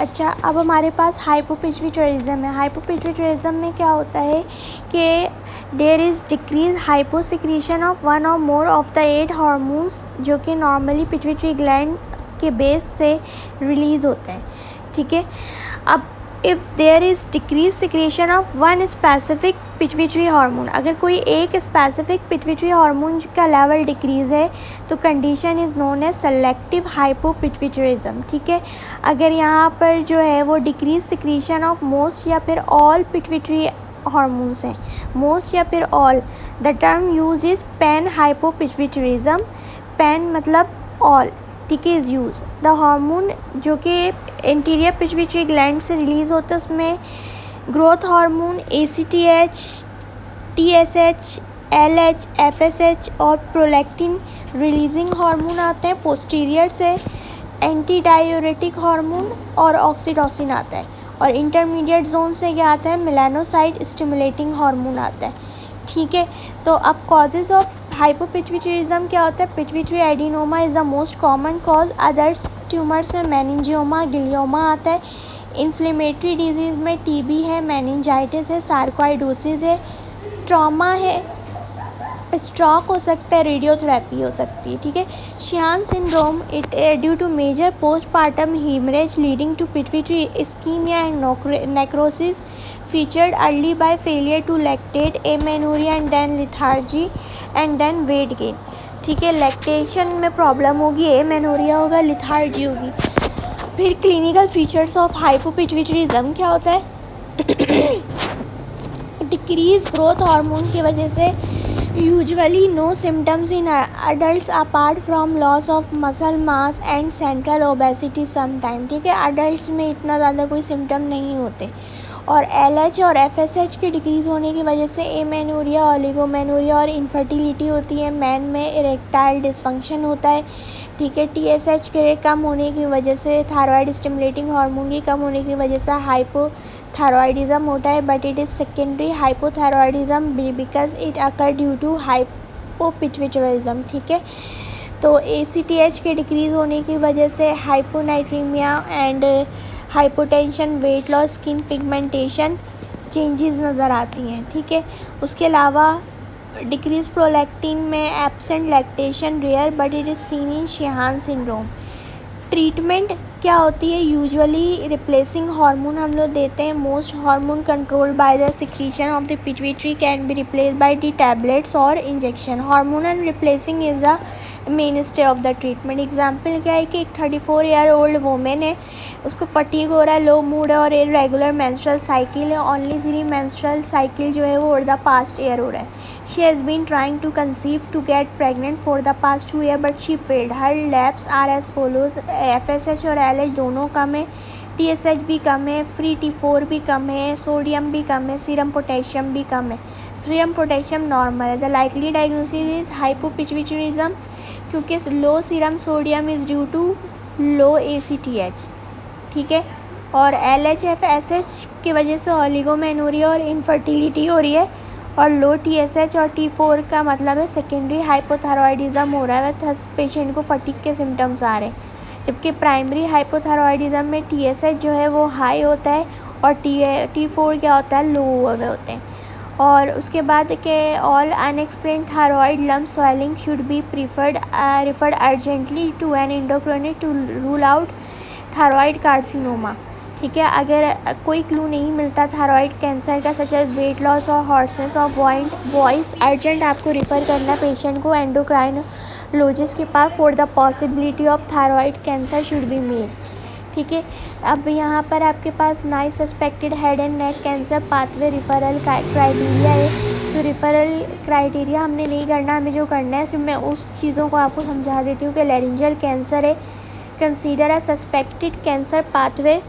अच्छा, अब हमारे पास हाइपोपिट्यूटरिज्म है। हाइपोपिट्यूटरिज्म में क्या होता है कि there is decrease hyposecretion of one और मोर ऑफ द 8 हार्मोन्स जो कि नॉर्मली पिट्यूटरी ग्लैंड के बेस से रिलीज़ होते हैं। ठीक है, अब if there is decrease secretion of one specific pituitary hormone, अगर कोई एक स्पेसिफिक पिट्यूटरी हार्मोन का लेवल डिक्रीज़ है तो condition is known as selective hypopituitarism. ठीक है, अगर यहाँ पर जो है वो डिक्रीज सिक्रीशन ऑफ मोस्ट या फिर ऑल पिट्यूटरी हार्मोन्स हैं, मोस्ट या फिर all, the term use is pan hypopituitarism. Pan मतलब ऑल, ठीक है, इज़ यूज द हार्मोन जो कि इंटीरियर पिट्यूटरी ग्लैंड से रिलीज़ होता है, उसमें growth hormone, ACTH, TSH, LH, FSH और प्रोलैक्टिन रिलीजिंग हार्मोन आते हैं। पोस्टीरियर से एंटी डायूरेटिक हार्मोन और ऑक्सीटोसिन आता है, और इंटरमीडिएट जोन से क्या आता है, मेलानोसाइट स्टिमुलेटिंग हार्मोन आता है। ठीक है, तो अब कॉजेज़ ऑफ हाइपोपिट्यूटरिज्म क्या होता है? Pituitary adenoma is the most common cause. Others tumours में मेनिंजियोमा, गिलियोमा आता है। इन्फ्लेमेटरी डिजीज़ में TB है, मेनिंजाइटिस है, सार्कोइडोसिस है, ट्रॉमा है, स्ट्रोक हो सकता है, रेडियोथेरेपी हो सकती है। ठीक है, Sheehan syndrome it due to major postpartum haemorrhage leading to pituitary ischaemia and necrosis featured early by failure to lactate, amenorrhea and then lethargy and then weight gain। ठीक है, लैक्टेशन में प्रॉब्लम होगी, amenorrhoea होगा, lethargy होगी। फिर clinical features of hypopituitarism क्या होता है? डिक्रीज ग्रोथ हार्मोन की वजह से usually no symptoms in adult apart from loss of muscle mass and central obesity sometime. ठीक है, अडल्ट में इतना ज़्यादा कोई सिम्टम नहीं होते। और LH और FSH के डिक्रीज़ होने की वजह से एमेनोरिया, ओलिगोमेनोरिया और इनफर्टिलिटी होती है। मैन में इरेक्टाइल डिसफंक्शन होता है। ठीक है, TSH के कम होने की वजह से, थायराइड स्टिमुलेटिंग हार्मोन की कम होने की वजह से हाइपोथायरॉयडिज्म होता है, but it is secondary hypothyroidism because it occur due to hypopituitarism. ठीक है, तो ACTH के डिक्रीज़ होने की वजह से hyponatraemia and hypotension, weight loss, skin pigmentation changes नज़र आती हैं। ठीक है, उसके अलावा डिक्रीज प्रोलैक्टिन में absent lactation rare but it is seen in Sheehan syndrome. Treatment क्या होती है? यूजुअली रिप्लेसिंग हार्मोन हम लोग देते हैं। Most hormone controlled by the secretion of the pituitary can be replace by the tablets और injection. Hormonal replacing is the mainstay of the treatment. Example क्या है कि एक 34 ईयर ओल्ड वोमेन है, उसको फटीग हो रहा है, लो मूड है और इरेगुलर मेंस्ट्रुअल साइकिल है। ओनली 3 मेंस्ट्रुअल साइकिल जो है वो ओवर द पास्ट ईयर हो रहा है। She has been trying to conceive to get pregnant for the past 2 year but she failed. Her labs are as follows. FSH और LH दोनों कम है, TSH भी कम है, फ्री T4 भी कम है, सोडियम भी कम है, सीरम पोटेशियम भी कम है। सीरम पोटेशियम नॉर्मल है। The likely diagnosis is hypopituitarism क्योंकि low serum sodium is due to low ACTH। ठीक है, और LH FSH की वजह से ओलिगोमेनोरिया और इनफर्टिलिटी हो रही है, और लो TSH और T4 का मतलब है सेकेंडरी हाइपोथायरॉयडिज्म हो रहा है, थस पेशेंट को फटीग के सिम्टम्स आ रहे हैं। जबकि प्राइमरी हाइपोथायरॉयडिज्म में TSH जो है वो हाई होता है और T4 क्या होता है, लो हुए होते हैं। और उसके बाद के all unexplained thyroid lump swelling should be referred urgently to an endocrinologist to rule out thyroid carcinoma. ठीक है, अगर कोई क्लू नहीं मिलता थायरॉयड कैंसर का सच एज वेट लॉस और हॉर्सनेस ऑफ वॉइस, अर्जेंट आपको रिफ़र करना पेशेंट को एंडोक्राइनोलॉजिस्ट के पास for the possibility of thyroid cancer should be made. ठीक है, अब यहाँ पर आपके पास NICE suspected head and neck cancer pathway referral criteria है। तो रिफ़रल क्राइटेरिया हमने नहीं करना, हमें जो करना है सिर्फ मैं उस चीज़ों को आपको समझा देती हूँ कि लैरिंजियल कैंसर है, consider a suspected cancer pathway.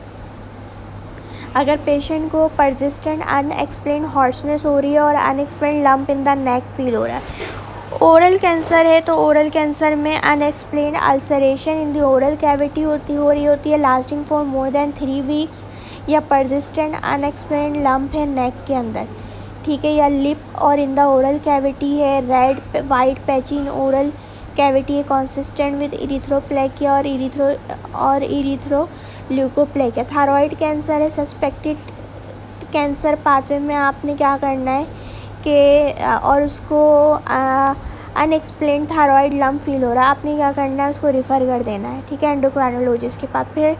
अगर पेशेंट को परसिस्टेंट अनएक्सप्लेन्ड हॉर्सनेस हो रही है और unexplained lump in the neck feel हो रहा है। ओरल कैंसर है तो ओरल कैंसर में unexplained ulceration in the oral cavity हो रही होती है lasting for more than 3 weeks, या परसिस्टेंट अनएक्सप्लेन्ड लंप है नेक के अंदर। ठीक है, या लिप और इन द ओरल कैविटी है, red white patchy in oral cavity consistent with erythroplakia और erythroleukoplekia। थायराइड कैंसर है सस्पेक्टेड कैंसर पाथवे में आपने क्या करना है कि और उसको अनएक्सप्लेन थायराइड लम्प फील हो रहा है, आपने क्या करना है उसको रिफ़र कर देना है, ठीक है, एंडोक्राइनोलॉजिस्ट के पास। फिर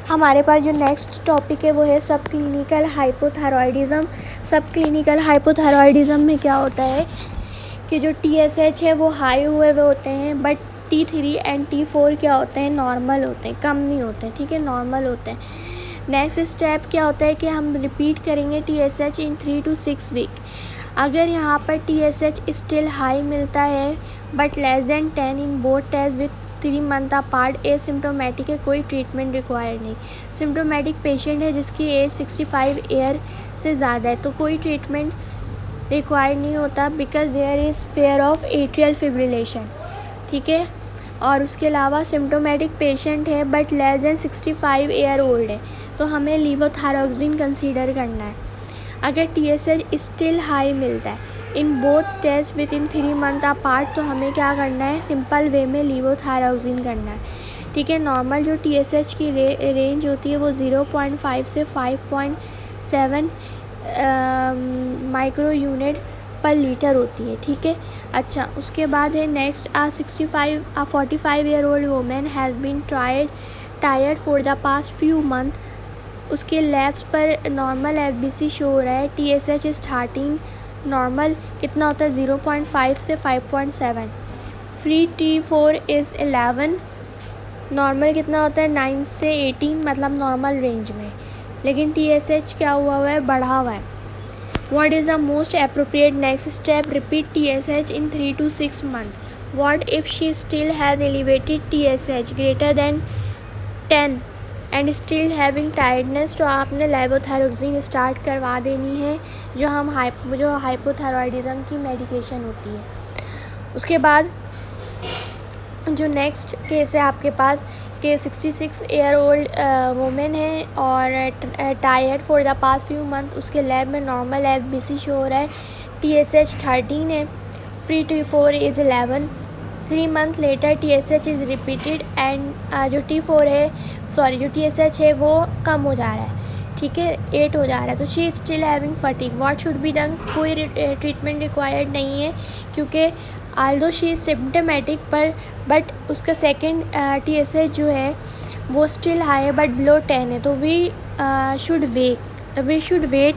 हमारे पास जो नेक्स्ट टॉपिक है वो है सब क्लिनिकल हाइपोथायरॉयडिज़म। सब क्लिनिकल हाइपोथायरॉयडिज़म में क्या होता है कि जो TSH है वो हाई हुए हुए होते हैं, बट T3 एंड T4 क्या होते हैं, नॉर्मल होते हैं, कम नहीं होते हैं, ठीक है, नॉर्मल होते हैं। नेक्स्ट स्टेप क्या होता है कि हम रिपीट करेंगे TSH इन 3 to 6 वीक। अगर यहाँ पर TSH स्टिल हाई मिलता है but less than 10 in both test with 3 month apart, asymptomatic है, कोई ट्रीटमेंट रिक्वायर्ड नहीं। सिम्टोमेटिक पेशेंट है जिसकी एज 65 ईयर से ज़्यादा है तो कोई ट्रीटमेंट रिक्वायर्ड नहीं होता, because there is fear of atrial fibrillation, ठीक है। और उसके अलावा सिम्टोमेटिक पेशेंट है but less than 65 year old है तो हमें लीवोथायरॉक्सिन कंसीडर करना है। अगर TSH स्टिल हाई मिलता है in both test within 3 month apart तो हमें क्या करना है, सिंपल वे में लीवोथायरॉक्सिन करना है, ठीक है। नॉर्मल जो TSH की रेंज होती है वो 0.5 से 5.7 माइक्रो यूनिट पर लीटर होती है, ठीक है। अच्छा, उसके बाद है next, 45 year old women has been tired for the past few month. उसके लेफ्ट पर नॉर्मल FBC शो हो रहा है, TSH स्टार्टिंग नॉर्मल कितना होता है 0.5 से 5.7। फ्री T4 इज़ 11, नॉर्मल कितना होता है 9 से 18, मतलब नॉर्मल रेंज में, लेकिन TSH क्या हुआ है, बढ़ा हुआ है। What is the most appropriate next step? Repeat TSH in 3 to 6 months. What if she still has elevated TSH greater than 10 and still having tiredness? तो आपने लेवोथायरॉक्सिन स्टार्ट करवा देनी है, जो हाइपोथायरॉयडिज्म की मेडिकेशन होती है। उसके बाद जो नेक्स्ट केस है आपके पास कि 66 ईयर ओल्ड वुमेन है और tired for the past few month. उसके लैब में नॉर्मल FBC शो हो रहा है, TSH 13 है, free T4 is 11। 3 month later TSH is repeated and जो TSH है वो कम हो जा रहा है, ठीक है, 8 हो जा रहा है, तो she is still having fatigue. What should be done? कोई ट्रीटमेंट रिक्वायर्ड नहीं है क्योंकि Aldous she is symptomatic but उसका सेकेंड TSH जो है वो स्टिल हाई है बट बिलो 10 है, तो वी शुड वेट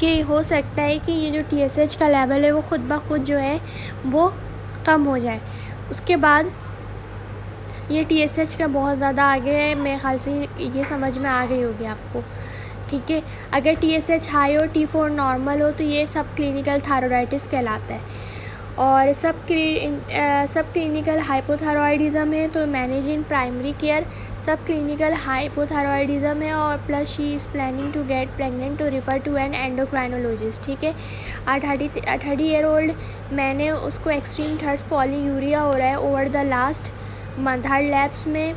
कि हो सकता है कि ये जो TSH का लेवल है वो खुद ब खुद जो है वो कम हो जाए। उसके बाद ये TSH का बहुत ज़्यादा आगे है, मेरे ख्याल से ये समझ में आ गई होगी आपको, ठीक है। अगर TSH हाई हो, T4 नॉर्मल हो तो ये सब क्लिनिकल थायराइडिटिस कहलाता है। और सब क्लिनिकल हाइपोथायरॉयडिज्म है तो manage in primary care. Subclinical hypothyroidism है और plus she is planning to get pregnant to refer to an endocrinologist, ठीक है। 30 ईयर ओल्ड मैंने उसको एक्सट्रीम थर्ड पॉलीयूरिया हो रहा है over the last month. Her labs में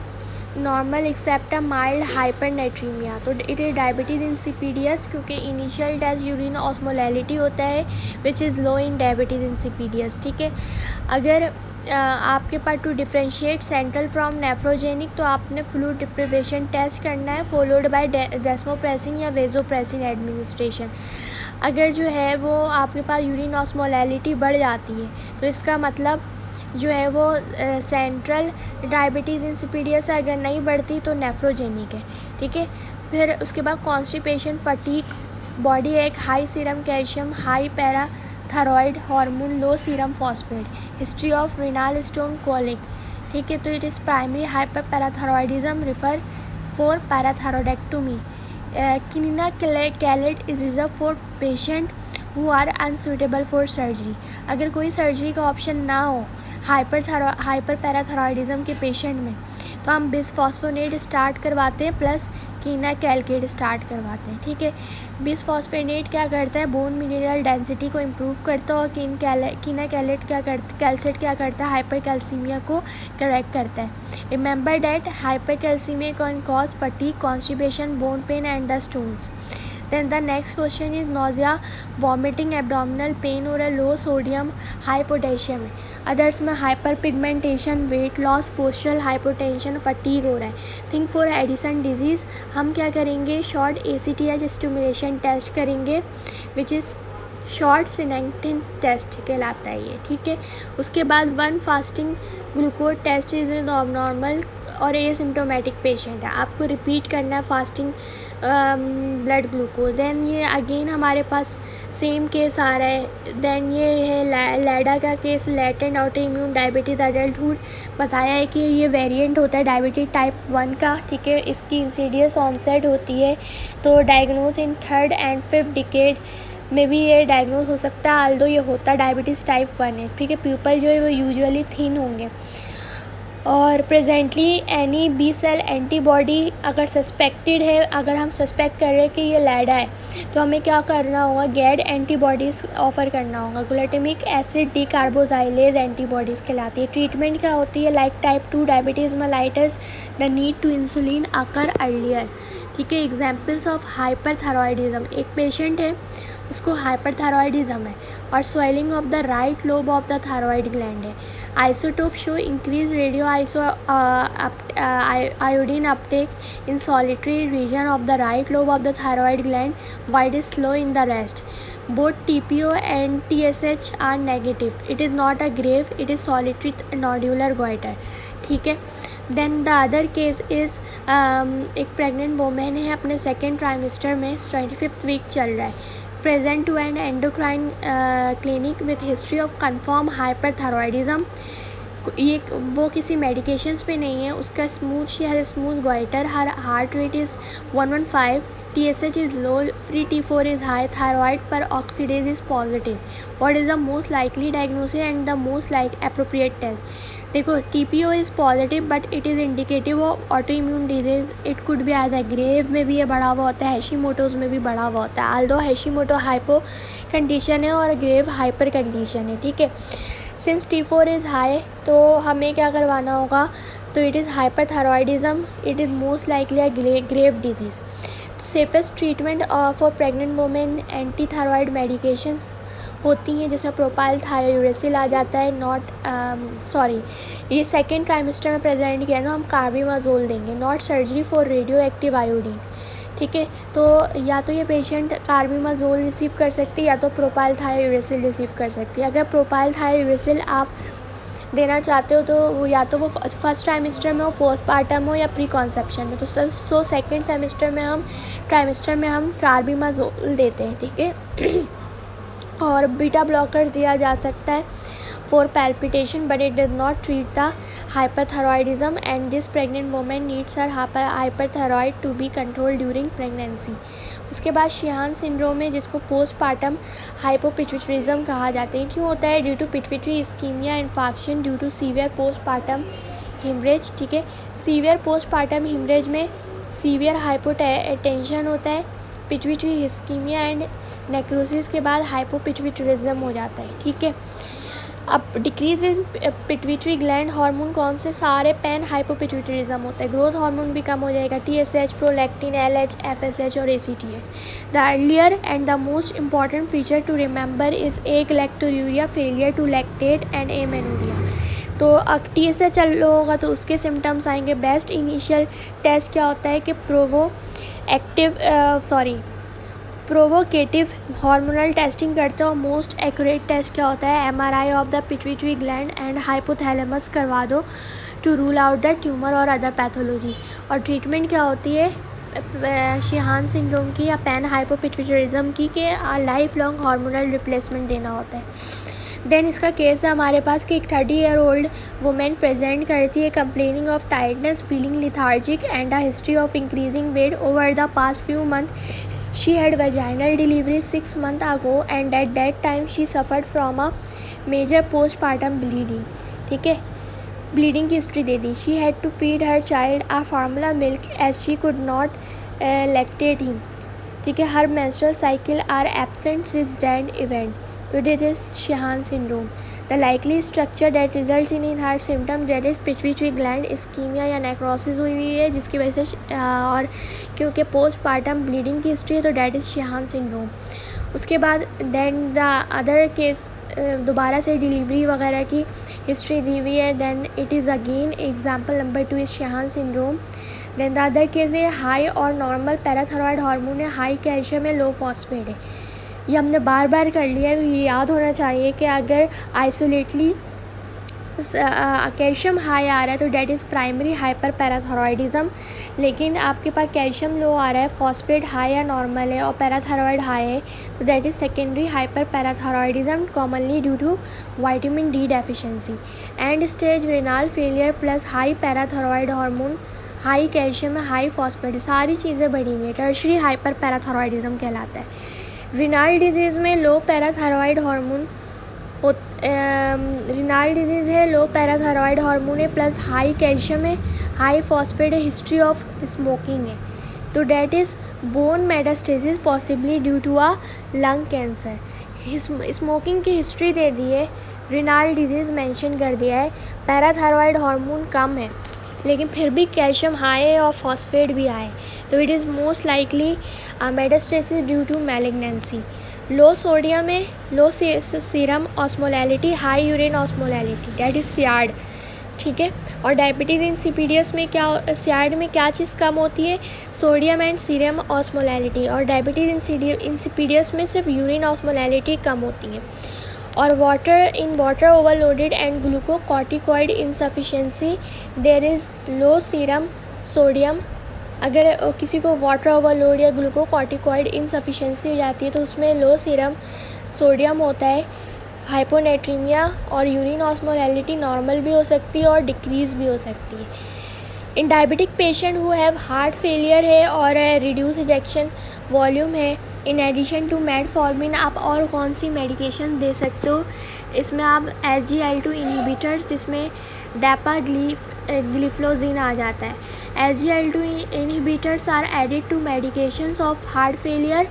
normal except a mild hypernatraemia, तो इट इज़ डायबिटीज़ इंसिपीडियस क्योंकि इनिशियल टेस्ट यूरिन ऑस्मोलैलिटी होता है which is low in diabetes insipidus, ठीक है। अगर आपके पास to differentiate central from nephrogenic तो आपने फ्लूइड डिप्रिवेशन टेस्ट करना है फॉलोड बाय डेस्मोप्रेसिन या वेजोप्रेसिन एडमिनिस्ट्रेशन। अगर जो है वो आपके पास यूरिन ऑस्मोलैलिटी बढ़ जाती है तो इसका मतलब जो है वो सेंट्रल डायबिटीज़ इंसिपीडियस, अगर नहीं बढ़ती तो नेफ्रोजेनिक है, ठीक है। फिर उसके बाद constipation, fatigue, body ache, high serum calcium, high parathyroid hormone, low serum phosphate, history of renal stone, colic, ठीक है। तो it is primary hyperparathyroidism, refer for parathyroidectomy. Cinacalcet is reserve for patient who are unsuitable for surgery. अगर कोई surgery का option ना हो hyper parathyroidism के patient में तो हम बिसफॉस्फोनेट स्टार्ट करवाते हैं प्लस कीना कैलकेट स्टार्ट करवाते हैं, ठीक है। बिसफॉस्फोनेट क्या करता है, बोन मिनरल डेंसिटी को इम्प्रूव करता है और कीना कैलसेट क्या करता है, हाइपर कैल्सीमिया को करेक्ट करता है। Remember that hypercalcaemia can cause fatigue, constipation, bone pain and the stones. Then the next question is nausea, vomiting, abdominal pain और लो सोडियम हाई पोटेशियम है। अदर्स में hyperpigmentation, weight loss, postural hypotension, fatigue हो रहा है। Think for Edison disease हम क्या करेंगे, short ACTH stimulation test करेंगे which is short Synacthen test कहलाता है ये, ठीक है। उसके बाद one fasting glucose test is normal और एसिम्प्टोमेटिक पेशेंट है, आपको रिपीट करना है फास्टिंग ब्लड ग्लूकोज। देन ये अगेन हमारे पास सेम केस आ रहा है। देन ये है लैडा का case, latent auto immune diabetes adulthood, बताया है कि ये वेरिएंट होता है डायबिटीज टाइप 1 का, ठीक है। इसकी इंसीडियस ऑनसेट होती है, तो diagnose in 3rd and 5th decade में भी ये डायग्नोज हो सकता है, आल्दो ये होता है डायबिटीज़ टाइप 1 है, ठीक है। पीपल जो है वो यूजुअली थिन होंगे। और presently any B cell antibody अगर सस्पेक्टेड है, अगर हम सस्पेक्ट कर रहे हैं कि ये लैडा है, तो हमें क्या करना होगा, गैड एंटीबॉडीज़ ऑफ़र करना होगा। ग्लूटामिक एसिड डीकार्बोजाइलेज एंटीबॉडीज़ कहलाती है। ट्रीटमेंट क्या होती है, like type 2 diabetes mellitus the need to insulin occur earlier, ठीक है। एग्जाम्पल्स ऑफ हाइपरथायरॉयडिज्म, एक पेशेंट है उसको हाइपरथायरॉयडिज्म है और swelling of the right lobe of the thyroid gland है। Isotope show increase radio iodine uptake in solitary region of the right lobe of the thyroid gland while it is slow in the rest. Both TPO and TSH are negative. It is not a grave, it is solitary nodular goiter, ठीक है। Then the other case is एक pregnant women है, अपने second trimester में 25th week चल रहा है, present to an endocrine clinic with history of confirm hyperthyroidism. ये वो किसी मेडिकेशंस पे नहीं है, उसका smooth goitre, her heart rate is 115, TSH is low, free T4 is high, thyroid peroxidase is positive. What is the most likely diagnosis and the most appropriate test. देखो TPO is positive but it is indicative of autoimmune disease, it could भी आधा grave में भी ये बढ़ा हुआ होता है, हैशीमोटोज में भी बढ़ा हुआ होता है। आल्दो हैशीमोटो हाइपो कंडीशन है और ग्रेव हाइपर कंडीशन है, ठीक है। सिंस T4 इज़ हाई तो हमें क्या करवाना होगा, तो it is hyperthyroidism, it is most likely a Grave disease. तो safest treatment for pregnant women anti thyroid medications होती हैं, जिसमें प्रोपाइल थायोरेसिल आ जाता है, ये सेकेंड ट्राइमेस्टर में प्रेजेंट किया तो हम कार्बिमाजोल देंगे, not surgery for radio active iodine, ठीक है। तो या तो ये पेशेंट कार्बिमाजोल रिसीव कर सकती है या तो प्रोपाइल थायोरेसिल रिसीव कर सकती है। अगर प्रोपाइल थायोरेसिल आप देना चाहते हो तो वो या तो वो फर्स्ट ट्राइमेस्टर में हो, पोस्टपार्टम हो या प्री कॉन्सेप्शन में, तो सेकेंड ट्राइमेस्टर में हम कार्बिमाजोल देते हैं, ठीक है। और बीटा ब्लॉकर्स दिया जा सकता है for palpitation but it does not treat the hyperthyroidism and this pregnant women needs her hyperthyroid to be control during pregnancy. उसके बाद शिहान सिंड्रोम है, जिसको पोस्टपार्टम हाइपोपिट्यूटरिज्म कहा जाता है। क्यों होता है, due to pituitary ischaemia infection due to severe postpartum haemorrhage, ठीक है। सीवियर पोस्टपार्टम हेमरेज में सीवियर हाइपोटेंशन होता है, पिट्यूटरी इस्कीमिया एंड नेक्रोसिस के बाद हाइपोपिट्यूटरिज्म हो जाता है, ठीक है। अब decrease in pituitary gland hormone कौन से, सारे पैन हाइपोपिट्यूटरिज्म होता है। ग्रोथ हार्मोन भी कम हो जाएगा, TSH, प्रोलैक्टिन, LH, FSH और ACTH। The earlier and the most important feature to remember is agalactorrhoea, failure to lactate and amenorrhoea. तो TSH चल होगा तो उसके सिम्टम्स आएंगे। बेस्ट इनिशियल टेस्ट क्या होता है कि प्रोवोकेटिव हार्मोनल टेस्टिंग करते हो। मोस्ट एक्यूरेट टेस्ट क्या होता है, MRI of the pituitary gland and hypothalamus करवा दो to rule out the tumour और अदर पैथोलॉजी। और ट्रीटमेंट क्या होती है शिहान सिंड्रोम की या पैन हाइपोपिट्यूटरिज्म की, कि लाइफ लॉन्ग हार्मोनल रिप्लेसमेंट देना होता है। देन इसका केस है हमारे पास कि एक 30 ईयर ओल्ड वुमेन प्रेजेंट करती है complaining of tiredness, feeling lethargic and a history of increasing weight over the past few month. She had vaginal delivery 6 months ago and at that time she suffered from a major postpartum bleeding, ठीक है। Bleeding की history दे दी। She had to feed her child a formula milk as she could not lactate him, ठीक है। Her menstrual cycle are absent since that event, तो this is Sheehan syndrome। The likely structure that results in heart symptom that is pituitary gland ischaemia या necrosis हुई हुई है, जिसकी वजह से और क्योंकि पोस्टपार्टम ब्लीडिंग की हिस्ट्री है तो दैट इज़ शेहान सिंड्रोम। उसके बाद देन द अदर केस दोबारा से डिलीवरी वगैरह की हिस्ट्री दी हुई है, then it is again example number 2 is Sheehan syndrome. Then the other case है हाई और नॉर्मल पैराथायरॉयड हार्मोन है, हाई कैल्शियम है, लो फॉस्फेट है। ये हमने बार बार कर लिया है, तो ये याद होना चाहिए कि अगर आइसोलेटली कैल्शियम हाई आ रहा है तो that is primary hyper parathyroidism, लेकिन आपके पास कैल्शियम लो आ रहा है, फॉस्फेट हाई या नॉर्मल है और पैराथायरॉयड हाई है तो that is secondary hyperparathyroidism commonly due to vitamin D deficiency. End stage renal failure plus high parathyroid hormone, high calcium, high phosphate, सारी चीज़ें बढ़ी हुई है, टर्शरी हाइपर पैराथायरॉयडिज्म कहलाता है। रिनाल डिजीज़ में low parathyroid hormone renal disease है, low parathyroid hormone है, प्लस हाई कैल्शियम है, हाई फॉस्फेट है, हिस्ट्री ऑफ स्मोकिंग है, तो that is bone metastasis possibly due to a lung cancer. Smoking की हिस्ट्री दे दी है, रिनाल डिजीज़ मेंशन कर दिया है, पैराथायरॉयड हार्मोन कम है लेकिन फिर भी कैल्शियम हाई है और फॉस्फेट भी हाई, तो it is most likely metastasis due to malignancy. Low sodium में low serum osmolality, high urine osmolality, that is SIADH, ठीक है। और डायबिटीज़ इंसिपिडियस में क्या, सियाड में क्या चीज़ कम होती है, सोडियम एंड सीरम ऑस्मोलैलिटी, और डायबिटीज़ इंसिपिडियस में सिर्फ यूरिन ऑस्मोलैलिटी कम होती है। और water overloaded and glucocorticoid insufficiency, there is low serum sodium. अगर किसी को वाटर ओवरलोड या ग्लूकोकॉर्टिकॉइड इनसफिशिएंसी हो जाती है तो उसमें लो सीरम सोडियम होता है, हाइपोनेट्रीमिया, और यूरिन ऑस्मोलैलिटी नॉर्मल भी हो सकती है और डिक्रीज़ भी हो सकती है। In diabetic patient who have heart failure है और रिड्यूस इजेक्शन वॉल्यूम है, इन एडिशन टू मेटफॉर्मिन आप और कौन सी मेडिकेशन दे सकते हो, इसमें आप SGLT2 इनहिबिटर्स जिसमें डैपाग्लिफ्लोजिन आ जाता है। SGLT2 inhibitors are added to medications of heart failure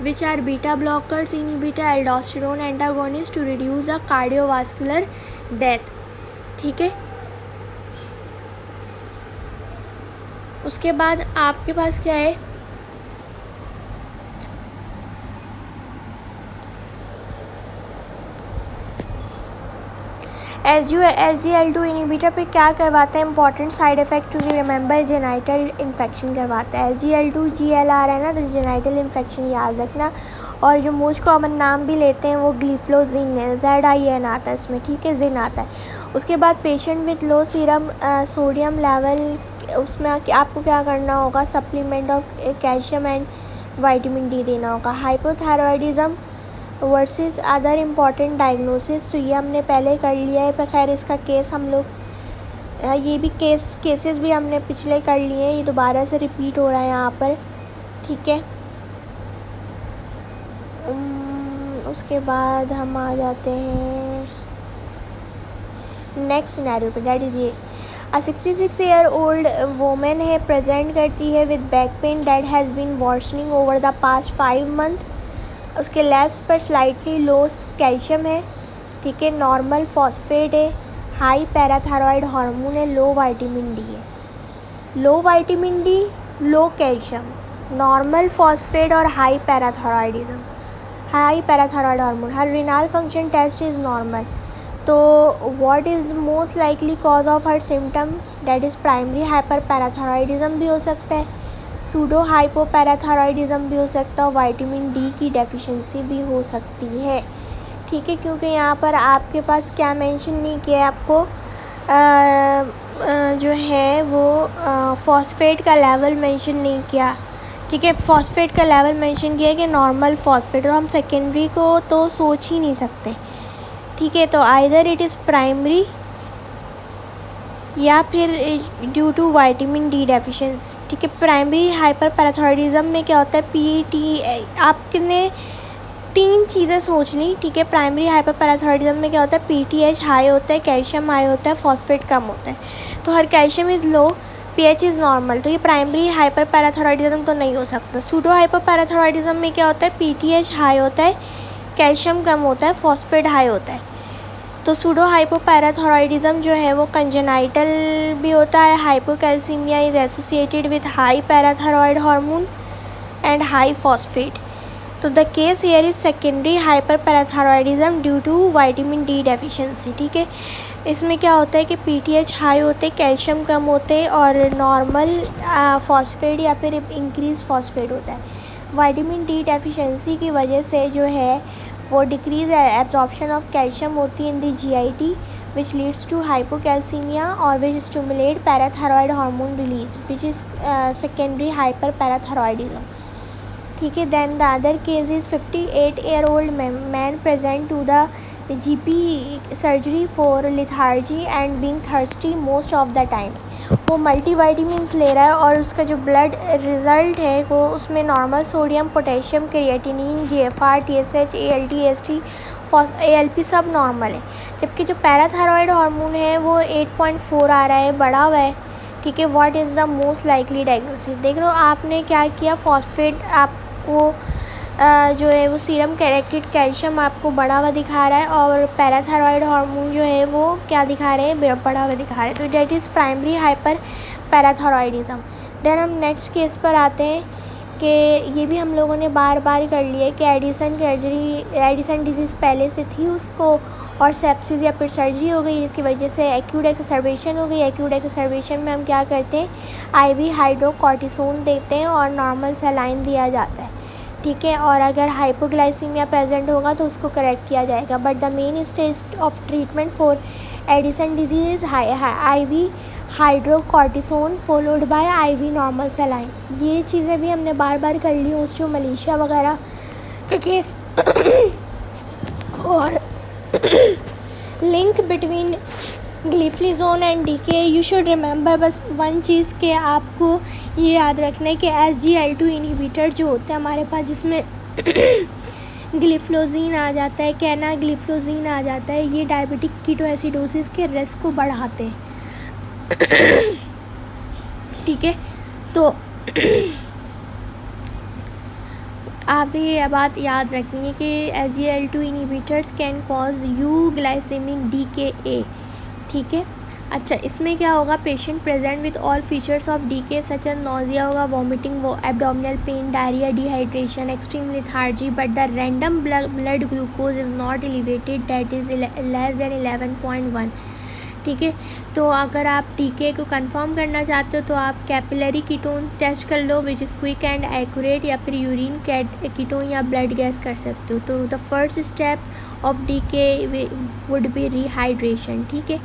which are beta blockers, inhibitor aldosterone antagonists to reduce the cardiovascular death, ठीक है। उसके बाद आपके पास क्या है, SGLT2 इनहिबिटर पे क्या करवाता है, important side effect to remember, genital infection करवाता है। SGLT2 GLR है ना, तो जेनाइटल इन्फेक्शन याद रखना। और जो मोस्ट कॉमन नाम भी लेते हैं वो ग्लिफ्लोजिन है, ZIN आता है इसमें, ठीक है, जिन आता है। उसके बाद patient with low serum sodium level, उसमें आपको क्या करना होगा, supplement of calcium and vitamin D देना होगा। Hypothyroidism versus other important diagnosis, तो ये हमने पहले कर लिया है, पर खैर इसका केस हम लोग ये भी केसेस भी हमने पिछले कर लिए हैं, ये दोबारा से रिपीट हो रहा है यहाँ पर, ठीक है। उसके बाद हम आ जाते हैं नेक्स्ट सिनेरियो पे, डैट इज ये अ 66 ईयर ओल्ड वोमेन है, प्रेजेंट करती है with back pain that has been worsening over the past 5 month. उसके लेफ्ट पर स्लाइटली लो कैल्शियम है, ठीक है, नॉर्मल फॉस्फेट है, हाई पैराथायरॉयड हार्मोन है, लो विटामिन डी है। Low vitamin D, low calcium, normal phosphate और high parathyroidism, high parathyroid hormone. Her renal function test is normal, तो what is the most likely cause of her symptom, that is primary hyper parathyroidism भी हो सकता है, pseudo hypoparathyroidism भी हो सकता है, विटामिन डी की डेफिशिएंसी भी हो सकती है, ठीक है। क्योंकि यहाँ पर आपके पास क्या मेंशन नहीं किया है, आपको जो है वो फॉस्फेट का लेवल मेंशन नहीं किया, ठीक है। फॉस्फेट का लेवल मेंशन किया है कि नॉर्मल फॉस्फेट, और हम सेकेंडरी को तो सोच ही नहीं सकते, ठीक है। तो आइदर इट इज़ प्राइमरी या फिर due to vitamin D deficiency, ठीक है। प्राइमरी हाइपर पैराथायरॉयडिज्म में क्या होता है, PTH, आपने 3 चीज़ें सोचनी, ठीक है। प्राइमरी हाइपर पैराथायरॉयडिज्म में क्या होता है, PTH हाई होता है, कैल्शियम हाई होता है, फॉस्फेट कम होता है, तो her calcium is low, pH is normal, तो ये प्राइमरी हाइपर पैराथायरॉयडिज्म तो नहीं हो सकता। सूडो हाइपर पैराथायरॉयडिज्म में क्या होता है, PTH हाई होता है, कैल्शियम कम होता है, फॉस्फेट हाई होता है, तो सूडो हाइपोपैराथायरॉयडिज्म जो है वो कंजेनाइटल भी होता है। Hypocalcaemia is associated with high parathyroid hormone and high phosphate. तो the case here is secondary hyperparathyroidism due to vitamin D deficiency. ठीक है, इसमें क्या होता है कि पीटीएच हाई होते, कैल्शियम कम होते और नॉर्मल फॉस्फेट या फिर इंक्रीज फॉस्फेट होता है। विटामिन डी डेफिशिएंसी की वजह से जो है वो डिक्रीज एब्जॉर्प्शन ऑफ कैल्शियम होती है in the GIT which leads to hypocalcaemia और which stimulate parathyroid hormone release which is secondary hyperparathyroidism. ठीक है, then the other case is 58-year-old man present to the GP surgery for lethargy and being thirsty most of the time. वो multivitamins ले रहा है और उसका जो blood result है वो उसमें normal sodium, potassium, creatinine, GFR, TSH, ALT, AST, ALP सब नॉर्मल है। जबकि जो पैराथायरॉयड हार्मोन है वो 8.4 आ रहा है, बढ़ा हुआ है। ठीक है, what is the most likely diagnosis. देख लो आपने क्या किया, फॉस्फेट आपको जो है वो सीरम कैरेक्टेड कैल्शियम आपको बढ़ा हुआ दिखा रहा है और पैराथायरॉयड हार्मोन जो है वो क्या दिखा रहे हैं, बढ़ा हुआ दिखा रहे हैं। तो that is primary hyperparathyroidism. Then हम नेक्स्ट केस पर आते हैं कि ये भी हम लोगों ने बार बार कर लिया कि एडिसन डिजीज़ पहले से थी उसको और सेप्सिस या फिर सर्जरी हो गई जिसकी वजह से एक्यूट एक्सर्बेशन हो गई। एक्यूट एक्सर्बेशन में हम क्या करते हैं, आईवी हाइड्रोकॉर्टिसोन देते हैं और नॉर्मल सलाइन दिया जाता है। ठीक है, और अगर हाइपोग्लाइसीमिया प्रेजेंट होगा तो उसको करेक्ट किया जाएगा। But the main stage of treatment for Addison disease is IV hydrocortisone followed by IV normal saline. ये चीज़ें भी हमने बार बार कर ली, उसको मलेशिया वगैरह के केस और link between gliflozin and DK. You should remember बस वन चीज़ के आपको ये याद रखना है कि SGLT2 इनहिबिटर जो होते हैं हमारे पास, जिसमें ग्लिफ्लोजीन आ जाता है, कैनाग्लिफ्लोजीन आ जाता है, ये डायबिटिक कीटोएसिडोसिस के रिस्क को बढ़ाते हैं। ठीक है, तो आपने ये बात याद रखनी है कि SGLT2 inhibitors can cause euglycaemic DKA। ठीक है, अच्छा इसमें क्या होगा, patient present with all features of DK such as nausea होगा, vomiting, abdominal pain, diarrhoea, dehydration, extreme lethargy, but the random blood glucose is not elevated, that is less than 11.1। ठीक है, तो अगर आप DK को कंफर्म करना चाहते हो तो आप कैपिलरी कीटोन टेस्ट कर लो which is quick and accurate, या फिर यूरिन कीटोन या ब्लड गैस कर सकते हो। तो the first step of DK would be rehydration. ठीक है,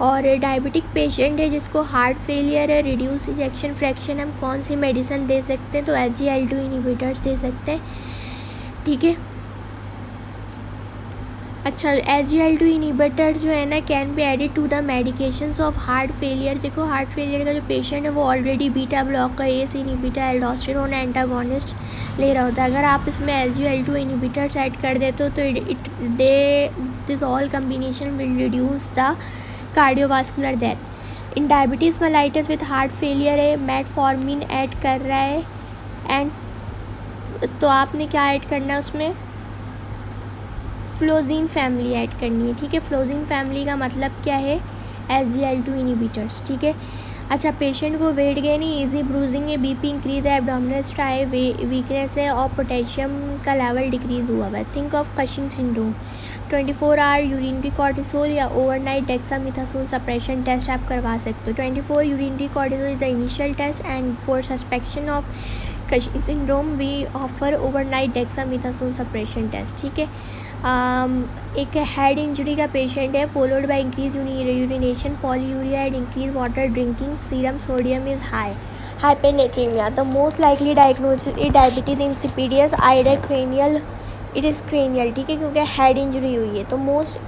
और डायबिटिक पेशेंट है जिसको हार्ट फेलियर है, रिड्यूस इजेक्शन फ्रैक्शन, हम कौन सी मेडिसिन दे सकते हैं, तो SGLT2 इनहिबिटर्स दे सकते हैं। ठीक है, अच्छा SGLT2 इनहिबिटर्स जो है ना can be added to the medications of heart failure. देखो हार्ट फेलियर का जो पेशेंट है वो already beta blocker, ACE inhibitor, aldosterone antagonist ले रहा होता है। अगर आप इसमें SGLT2 इनहिबिटर्स ऐड कर देते हो तो this all combination will reduce the cardiovascular death. In diabetes mellitus with heart failure है, मेटफॉर्मिन ऐड कर रहा है एंड तो आपने क्या ऐड करना है उसमें, फ्लोजीन फैमिली ऐड करनी है। ठीक है, फ्लोजीन फैमिली का मतलब क्या है, SGLT2 इनहिबिटर्स। ठीक है, अच्छा पेशेंट को वेट गेन है, इजी ब्रूजिंग है, BP इंक्रीज है, एब्डोमिनल स्ट्राई, वीकनेस है और पोटेशियम का लेवल डिक्रीज हुआ है। Think of Cushing syndrome. 24 hour urinary cortisol या ओवरनाइट डेक्सामेथासोन सप्रेशन टेस्ट आप करवा सकते हो। 24 urinary cortisol is the initial test and for suspicion of Cushing syndrome we offer overnight dexamethasone suppression test. ठीक है, एक हेड इंजरी का patient है, followed by increase urination, polyuria and increase water drinking, serum sodium is high, hypernatraemia. The most likely diagnosis is diabetes insipidus, either cranial, it is cranial. ठीक है, क्योंकि head injury हुई है। तो most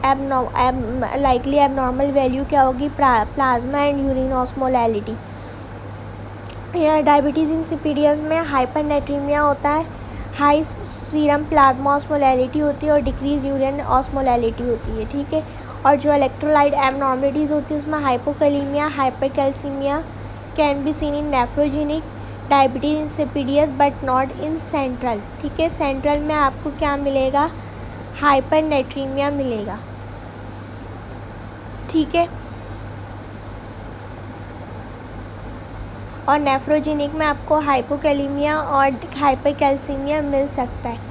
likely abnormal value क्या होगी, plasma and urine osmolality. या diabetes insipidus में हाइपरनेट्रीमिया होता है, हाई सीरम प्लाज्मा ऑस्मोलैलिटी होती है और डिक्रीज यूरिन ऑस्मोलैलिटी होती है। ठीक है, और जो इलेक्ट्रोलाइट एबनॉर्मलिटीज़ होती है उसमें hypokalaemia, hypercalcaemia can be seen in nephrogenic diabetes इंसिपिडियस but not in central. ठीक है, सेंट्रल में आपको क्या मिलेगा, हाइपरनेट्रीमिया मिलेगा। ठीक है। और नेफ्रोजेनिक में आपको हाइपोकैलेमिया और हाइपरकैल्सीमिया मिल सकता है।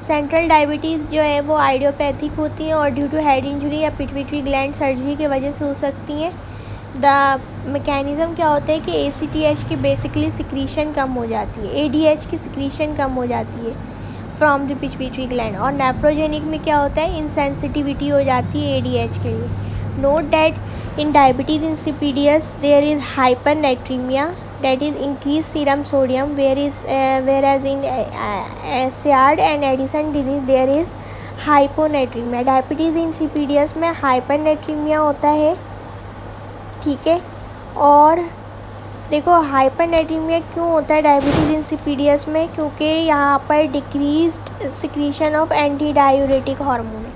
सेंट्रल डायबिटीज़ जो है वो आइडियोपैथिक होती हैं और ड्यू टू हेड इंजरी या पिट्यूटरी ग्लैंड सर्जरी की वजह से हो सकती हैं। द मैकेनिज़्म क्या होता है कि ACTH की बेसिकली सिक्रीशन कम हो जाती है, ADH की सिक्रीशन कम हो जाती है फ्रॉम द पिट्यूटरी ग्लैंड। और नेफ्रोजेनिक में क्या होता है, इंसेंसिटिविटी हो जाती है ADH के लिए। Note that in diabetes insipidus there is hypernatraemia, that is increased serum sodium, whereas in SARD and Addison disease there is hyponatremia। Diabetes insipidus में हाइपरनेट्रीमिया होता है, ठीक है। और देखो हाइपरनेट्रीमिया क्यों होता है डायबिटीज़ इंसिपिडियस में, क्योंकि यहाँ पर decreased secretion of anti diuretic hormone है,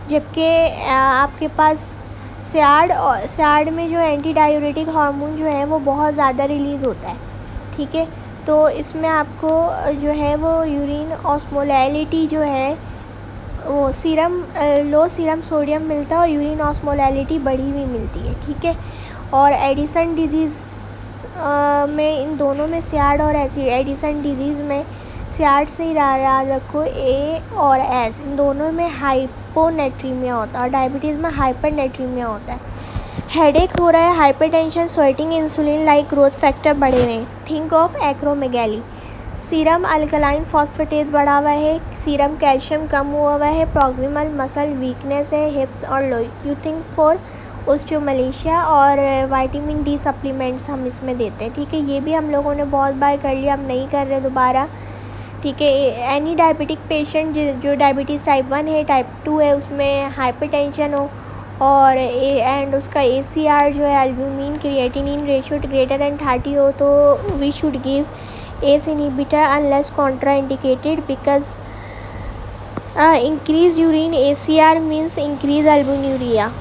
जबकि आपके पास SARD में जो एंटी डायूरेटिक हार्मोन जो है वो बहुत ज़्यादा रिलीज़ होता है, ठीक है। तो इसमें आपको जो है वो यूरिन ऑस्मोलैलिटी जो है वो लो सीरम सोडियम मिलता है और यूरिन ऑस्मोलैलिटी बढ़ी हुई मिलती है, ठीक है। और एडिसन डिजीज़ में इन दोनों में SARD और एडिसन डिजीज़ में SARD से ही याद रखो, A और S इन दोनों में हाइपोनेट्रीमिया होता है और डायबिटीज़ में हाइपरनेट्रीमिया होता है। हेडेक हो रहा है, hypertension, sweating, insulin like growth factor बढ़े हुए, think of acromegaly. Serum alkaline phosphatase बढ़ा हुआ है, सीरम कैल्शियम कम हुआ हुआ है, प्रॉक्सिमल मसल वीकनेस है, हिप्स और लो, यू थिंक फॉर ओस्टियोमलेशिया। और विटामिन D सप्लीमेंट्स हम इसमें देते हैं, ठीक है। ये भी हम लोगों ने बहुत बार कर लिया, हम नहीं कर रहे दोबारा, ठीक है। एनी डायबिटिक पेशेंट जो डायबिटीज़ टाइप 1 है, टाइप 2 है, उसमें हाइपरटेंशन हो और एंड उसका ACR जो है albumin creatinine ratio greater than 30 हो, तो we should give ACE inhibitor unless contraindicated, because increase urine ACR means increase albuminuria,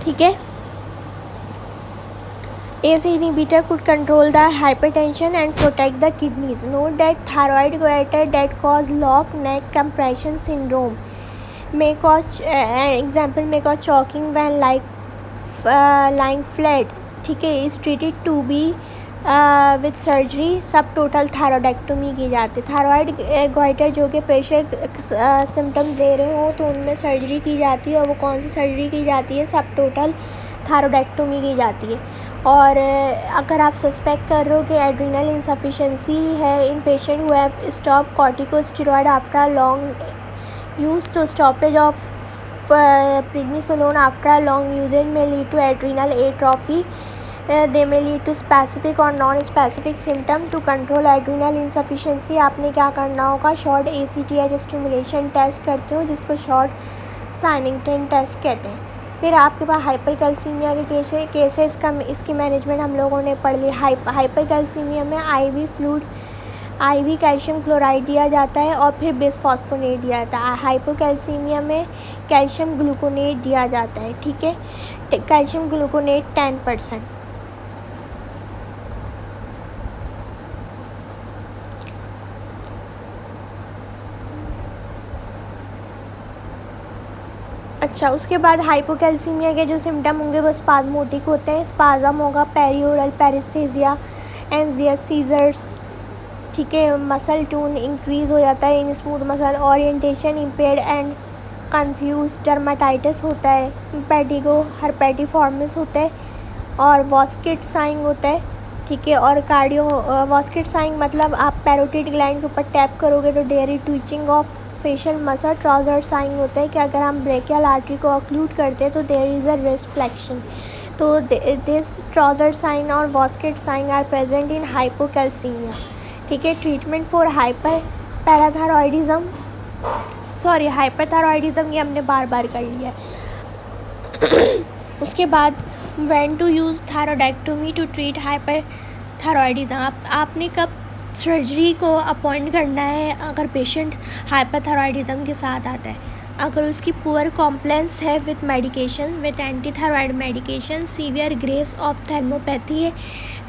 ठीक है। ACE inhibitor could control the hypertension and protect the kidneys. Note that thyroid goiter that cause lock neck compression syndrome may cause choking when lying flat, ठीक है, is treated to be with surgery, सब total थायरॉयडेक्टोमी की जाती है। Thyroid goitre जो कि pressure symptoms दे रहे हो तो उनमें सर्जरी की जाती है, और वो कौन सी सर्जरी की जाती है, सब टोटल थायरॉयडेक्टोमी की जाती है। और अगर आप सस्पेक्ट कर रहे हो कि एड्रिनल इंसफिशेंसी है in patient who have stop corticosteroid after long use, तो stoppage of prednisolone after long usage may lead to adrenal atrophy. They may lead to specific or non-specific symptom. To control adrenal insufficiency आपने क्या करना होगा, short ACTH stimulation test करते हो जिसको short साइनिंगटन test कहते हैं। फिर आपके पास हाइपरकैल्सीमिया के केसेस का इसकी मैनेजमेंट हम लोगों ने पढ़ ली। हाइपरकैल्सीमिया में IV कैल्शियम क्लोराइड दिया जाता है और फिर बिसफॉस्फोनेट दिया जाता है। हाइपोकैल्सीमिया में कैल्शियम ग्लूकोनेट दिया जाता है, ठीक है, कैल्शियम ग्लूकोनेट 10%। अच्छा, उसके बाद हाइपोकैल्सीमिया के जो सिम्टम होंगे वो स्पाज्मोटिक होते हैं, स्पाज्म होगा, पेरिओरल पेरिस्थेसिया, एंजियस, सीजर्स, ठीक है, मसल टून इंक्रीज़ हो जाता है in smooth muscle, orientation impaired and confuse, dermatitis होता है, पेडिगो हर्पेटिफॉर्मिस होता है, और वॉस्किट साइंग होता है, ठीक है। और कार्डियो वॉस्किट साइंग मतलब आप पैरोटिड ग्लैंड के ऊपर टैप करोगे तो dairy twitching of facial muscle. Trouser saying होता है कि अगर हम ब्रेकियल आर्टरी को ऑक्लूड करते हैं तो there is a wrist flexion. तो दिस ट्राउजर साइन और वॉस्किट sign are present in hypocalcaemia, ठीक है। ट्रीटमेंट फॉर हाइपरथायरॉयडिज्म ये हमने बार बार कर लिया है। उसके बाद when to use thyroidectomy to treat hyperthyroidism, आपने कब सर्जरी को अपॉइंट करना है अगर पेशेंट हाइपरथायरॉयडिज्म के साथ आता है। अगर उसकी पुअर कॉम्प्लेंस है with medication, with anti thyroid medication, severe Graves ophthalmopathy है,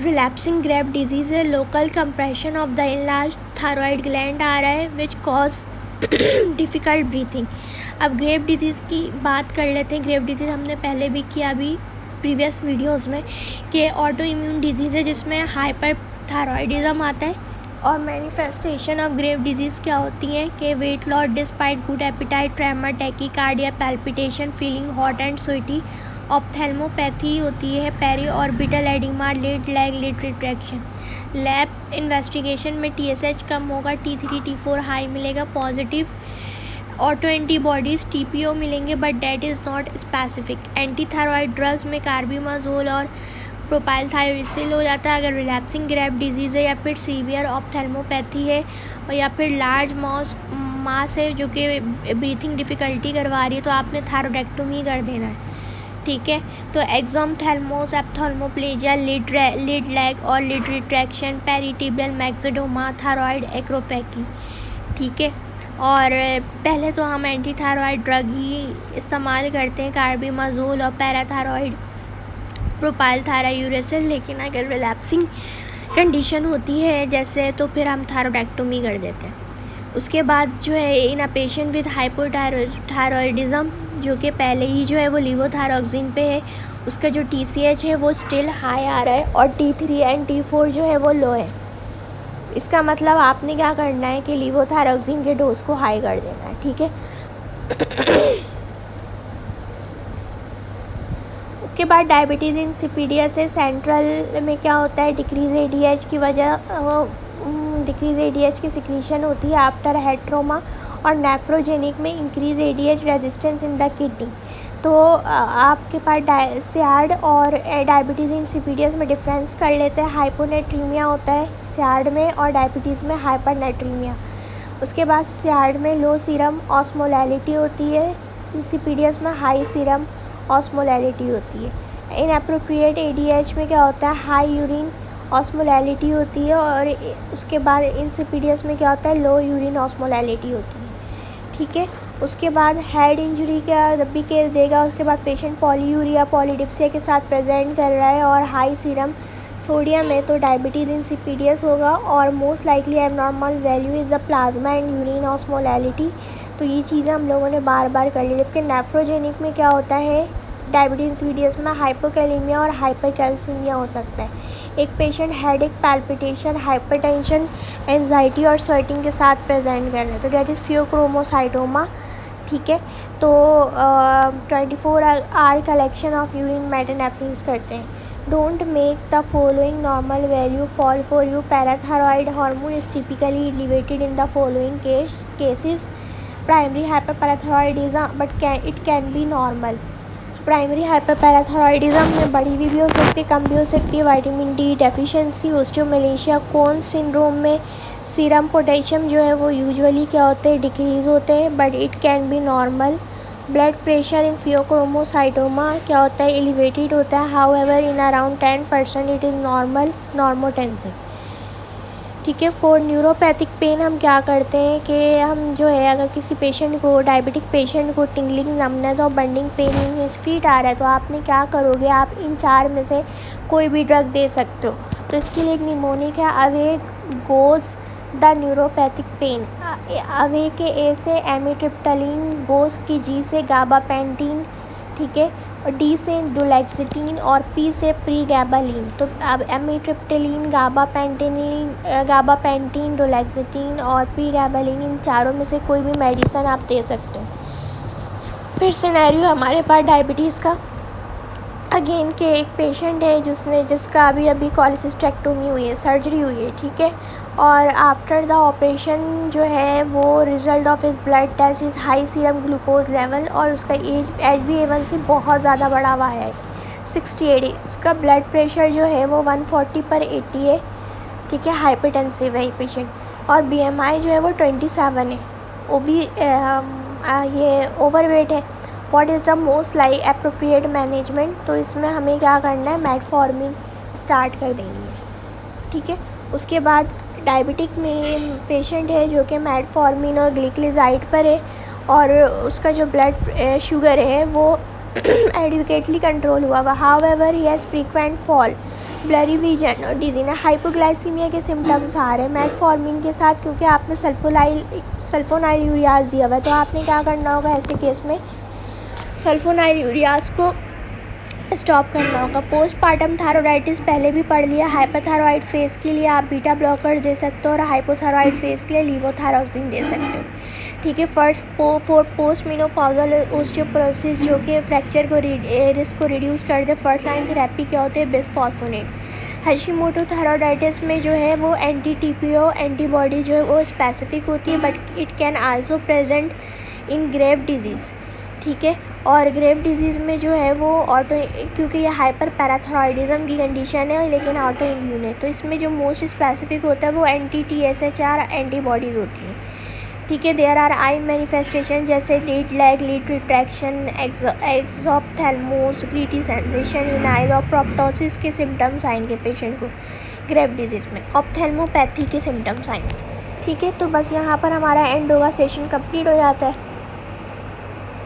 रिलैप्सिंग ग्रेव डिजीज़ है, local compression of the enlarge thyroid gland आ रहा है विच कॉज डिफ़िकल्ट ब्रीथिंग। अब ग्रेव डिजीज़ की बात कर लेते हैं। ग्रेव डिजीज़ हमने पहले भी किया अभी प्रीवियस वीडियोस में कि ऑटो इम्यून डिजीज़ है जिसमें हाइपर थायरॉयडिज्म आता है। और मैनिफेस्टेशन ऑफ ग्रेव डिजीज़ क्या होती है कि weight loss despite good appetite, tremor, tachycardia, palpitation, feeling hot and sweaty. Ophthalmopathy होती है periorbital oedema, lid lag, lid retraction. Lab investigation में TSH कम होगा, T3 T4 हाई मिलेगा, पॉजिटिव ऑटो एंटीबॉडीज़ TPO मिलेंगे but that is not specific. Anti thyroid drugs में carbimazole और प्रोपाइलथायोसिल हो जाता है अगर रिलैप्सिंग ग्रेव डिजीज़ है या फिर सीवियर ऑप्थेल्मोपैथी है और या फिर लार्ज मास है जो कि ब्रीथिंग डिफ़िकल्टी करवा रही है तो आपने थायरोडेक्टोमी कर देना है। ठीक है, तो एक्सोमथेल्मोस, एप्थेल्मोप्लेजिया, लिड लैग और लिड रिट्रैक्शन, पेरिटिबियल मैक्सिडोमा, थायरॉयड एक्रोपैकी। ठीक है, और पहले तो हम एंटी थायरॉयड ड्रग ही इस्तेमाल करते हैं, कार्बिमाजोल और पैराथायरॉयड, प्रोपाइलथायोसिल। लेकिन अगर रिलैप्सिंग कंडीशन होती है जैसे तो फिर हम थायरोडेक्टोमी कर देते हैं। उसके बाद जो है इन अ पेशेंट विद हाइपोथायरॉयडिज्म जो कि पहले ही जो है वो लीवोथायरोक्सिन पे है, उसका जो TCH है वो स्टिल हाई आ रहा है और T3 एंड T4 जो है वो लो है। इसका मतलब आपने क्या करना है कि लीवोथायरोक्सिन के डोज को हाई कर देना है। ठीक है, उसके बाद डायबिटीज़ इंसिपिडियस है। सेंट्रल में क्या होता है, डिक्रीज ADH की वजह डिक्रीज ADH की सिक्रीशन होती है आफ्टर हेड ट्रोमा, और नेफ्रोजेनिक में increase ADH resistance in the kidney. तो आपके पास SIAD और डायबिटीज़ इंसिपिडियस में डिफरेंस कर लेते हैं। हाइपोनेट्रीमिया होता है SIAD में और डायबिटीज़ में हाइपरनेट्रीमिया। उसके बाद SIAD में लो सीरम ऑस्मोलैलिटी होती है, इंसिपिडियस में हाई सीरम ऑस्मोलैलिटी होती है। इनएप्रोप्रिएट ADH में क्या होता है, हाई यूरिन ऑस्मोलैलिटी होती है और उसके बाद इंसिपिडियस में क्या होता है, लो यूरिन ऑस्मोलैलिटी होती है। ठीक है, उसके बाद हेड इंजरी का जब भी केस देगा उसके बाद पेशेंट पॉलीयूरिया पॉलीडिप्सिया के साथ प्रेजेंट कर रहा है और हाई सीरम सोडियम है तो डायबिटीज़ इंसिपिडियस होगा और most likely abnormal value is the plasma and urine osmolality. तो ये चीज़ें हम लोगों ने बार बार कर ली। जबकि नेफ्रोजेनिक में क्या होता है, डायबिटीज़ इंसिपिडियस में हाइपोकैलेमिया और हाइपरकैल्सीमिया हो सकता है। एक patient headache, palpitation, hypertension, anxiety और स्वेटिंग के साथ प्रेजेंट कर रहे हैं तो दैट इज़ फियोक्रोमोसाइटोमा। ठीक है, तो 24 hour collection of urine metanephrines करते हैं। Don't make the following normal value fall for you. Parathyroid hormone is typically elevated in the following cases, primary hyperparathyroidism but it can be normal. Primary hyperparathyroidism में बढ़ी हुई भी हो सकती है, कम भी हो सकती है। विटामिन D डेफिशिएंसी, ओस्टियोमलेशिया, कोन सिंड्रोम में सीरम पोटेशियम जो है वो यूजुअली क्या होते हैं, डिक्रीज़ होते हैं but it can be normal. Blood pressure in phaeochromocytoma क्या होता है, एलिवेटेड होता है, however in around 10% it is normal, normotensive. ठीक है, फॉर न्यूरोपैथिक पेन हम क्या करते हैं कि हम जो है अगर किसी पेशेंट को, डायबिटिक पेशेंट को टिंगलिंग, नमनेस और burning pain in his feet आ रहा है तो आपने क्या करोगे, आप इन 4 में से कोई भी ड्रग दे सकते हो। तो इसके लिए एक निमोनिक है, awake goes the neuropathic pain. Away के A से एमिट्रिप्टालिन, गोज की G से गाबापेंटीन, ठीक है, और D से डुलेक्सिटीन और P से प्रीगैबालिन। तो अब एमिट्रिप्टालिन, गाबापेंटीन, डुलेक्सिटीन और प्रीगैबालिन इन चारों में से कोई भी मेडिसिन आप दे सकते हो। फिर सिनेरियो हमारे पास डायबिटीज़ का अगेन के एक पेशेंट है जिसका अभी कॉलेसिस्टेक्टोमी हुई है, सर्जरी हुई है। ठीक है, और आफ्टर द ऑपरेशन जो है वो रिजल्ट ऑफ इस blood test is high serum glucose level और उसका एज HbA1c बहुत ज़्यादा बढ़ा हुआ है, 68 है। उसका ब्लड प्रेशर जो है वो 140/80 है। ठीक है, हाइपरटेंसिव है ये पेशेंट और BMI जो है वो 27 है। वो भी ये ओवरवेट है। What is the most like appropriate management, तो इसमें हमें क्या करना है, मेटफॉर्मिन स्टार्ट कर देनी है। ठीक है, उसके बाद डायबिटिक में पेशेंट है जो कि मेटफॉर्मिन और ग्लिकलिजाइड पर है और उसका जो ब्लड शुगर है वो एडुकेटली कंट्रोल हुआ। However he has frequent fall blurry vision और डिजीनेस। हाइपोग्लाइसीमिया के सिम्टम्स आ रहे हैं मेटफॉर्मिन के साथ, क्योंकि आपने सल्फोनाइल यूरियाज दिया हुआ है, तो आपने क्या करना होगा ऐसे केस में, सल्फोनाइल यूरियाज को स्टॉप करना होगा। पोस्टपार्टम थायराइडिटिस पहले भी पढ़ लिया। हाइपोथायरॉइड फेस के लिए आप बीटा ब्लॉकर दे सकते हो और हाइपोथायरॉइड फेस के लिए लीवोथायरोक्सिन दे सकते हो, ठीक है। पोस्ट मेनोपॉजल ओस्टियोपोरोसिस जो कि फ्रैक्चर को रिस्क को रिड्यूस कर दे, फर्स्ट लाइन थेरेपी क्या होते हैं, बिस्फॉस्फोनेट। हशीमोटो थायराइडाइटिस में जो है वो एंटी TPO एंटीबॉडी जो है वो स्पेसिफिक होती है, but it can also present in Graves disease, ठीक है। और ग्रेव डिजीज़ में जो है वो क्योंकि ये हाइपर पैराथायरॉयडिज्म की कंडीशन है लेकिन ऑटो इम्यून है, तो इसमें जो मोस्ट स्पेसिफिक होता है वो एंटी TSHR एंटीबॉडीज़ होती हैं, ठीक है। देयर आर आई मैनिफेस्टेशन जैसे lid lag, lid retraction, exophthalmos, gritty sensation in eyes और प्रोप्टोसिस के सिम्टम्स आएंगे पेशेंट को ग्रेव डिजीज़ में। ऑप्थेल्मोपैथी के सिम्टम्स आएंगे, ठीक है। तो बस यहाँ पर हमारा एंड होगा, सेशन कंप्लीट हो जाता है।